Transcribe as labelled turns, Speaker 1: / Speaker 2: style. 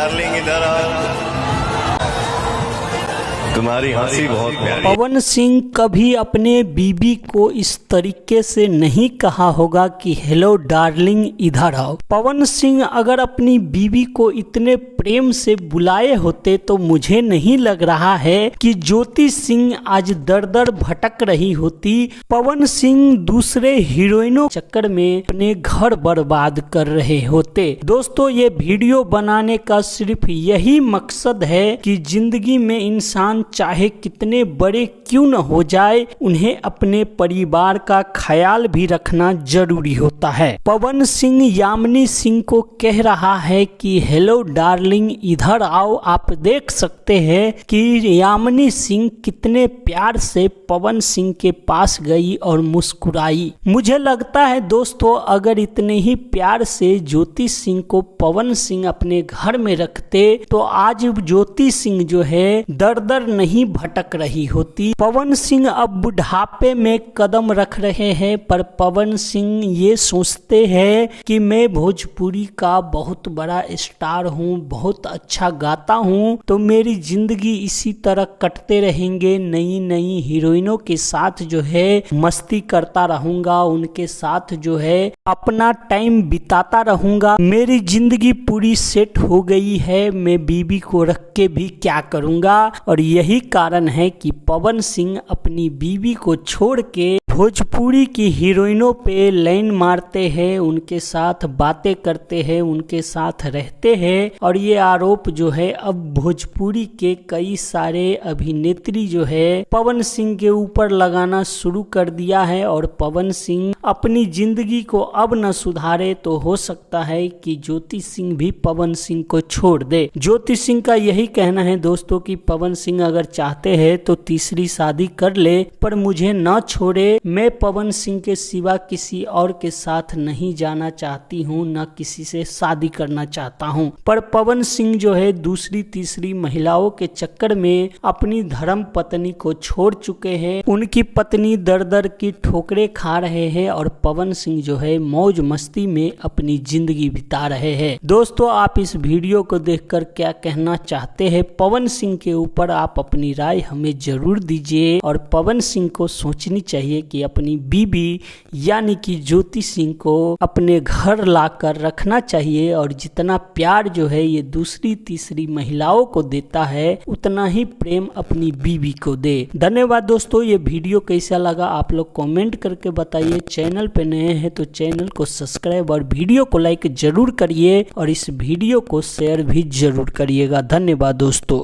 Speaker 1: Darling इधर आओ, तुम्हारी हंसी बहुत प्यारी।
Speaker 2: पवन सिंह कभी अपने बीबी को इस तरीके से नहीं कहा होगा कि हेलो डार्लिंग इधर आओ। पवन सिंह अगर अपनी बीबी को इतने प्रेम से बुलाए होते तो मुझे नहीं लग रहा है कि ज्योति सिंह आज दर दर भटक रही होती। पवन सिंह दूसरे हीरोइनों के चक्कर में अपने घर बर्बाद कर रहे होते। दोस्तों, ये वीडियो बनाने का सिर्फ यही मकसद है कि जिंदगी में इंसान चाहे कितने बड़े क्यों न हो जाए, उन्हें अपने परिवार का ख्याल भी रखना जरूरी होता है। पवन सिंह यामिनी सिंह को कह रहा है कि हेलो डार्लिंग इधर आओ। आप देख सकते हैं कि यामिनी सिंह कितने प्यार से पवन सिंह के पास गई और मुस्कुराई। मुझे लगता है दोस्तों, अगर इतने ही प्यार से ज्योति सिंह को पवन सिंह अपने घर में रखते तो आज ज्योति सिंह जो है दर दर नहीं भटक रही होती। पवन सिंह अब बुढ़ापे में कदम रख रहे हैं, पर पवन सिंह ये सोचते हैं कि मैं भोजपुरी का बहुत बड़ा स्टार हूँ, बहुत अच्छा गाता हूँ, तो मेरी जिंदगी इसी तरह कटते रहेंगे। नई नई हीरोइनों के साथ जो है मस्ती करता रहूंगा, उनके साथ जो है अपना टाइम बिताता रहूंगा। मेरी जिंदगी पूरी सेट हो गई है, मैं बीबी को रख के भी क्या करूंगा। और यही कारण है कि पवन सिंह अपनी बीवी को छोड़ के भोजपुरी की हीरोइनों पे लाइन मारते हैं, उनके साथ बातें करते हैं, उनके साथ रहते हैं। और ये आरोप जो है अब भोजपुरी के कई सारे अभिनेत्री जो है पवन सिंह के ऊपर लगाना शुरू कर दिया है। और पवन सिंह अपनी जिंदगी को अब न सुधारे तो हो सकता है कि ज्योति सिंह भी पवन सिंह को छोड़ दे। ज्योति सिंह का यही कहना है दोस्तों कि पवन सिंह अगर चाहते हैं तो तीसरी शादी कर ले, पर मुझे न छोड़े। मैं पवन सिंह के सिवा किसी और के साथ नहीं जाना चाहती हूँ, न किसी से शादी करना चाहता हूँ। पर पवन सिंह जो है दूसरी तीसरी महिलाओं के चक्कर में अपनी धर्म पत्नी को छोड़ चुके हैं। उनकी पत्नी दर दर की ठोकरें खा रहे हैं और पवन सिंह जो है मौज मस्ती में अपनी जिंदगी बिता रहे हैं। दोस्तों, आप इस वीडियो को देखकर क्या कहना चाहते हैं पवन सिंह के ऊपर, आप अपनी राय हमें जरूर दीजिए। और पवन सिंह को सोचनी चाहिए कि अपनी बीबी यानी कि ज्योति सिंह को अपने घर लाकर रखना चाहिए, और जितना प्यार जो है ये दूसरी तीसरी महिलाओं को देता है उतना ही प्रेम अपनी बीबी को दे। धन्यवाद दोस्तों, ये वीडियो कैसा लगा आप लोग कमेंट करके बताइए। चैनल पे नए हैं तो चैनल को सब्सक्राइब और वीडियो को लाइक जरूर करिए, और इस वीडियो को शेयर भी जरूर करिएगा। धन्यवाद दोस्तों।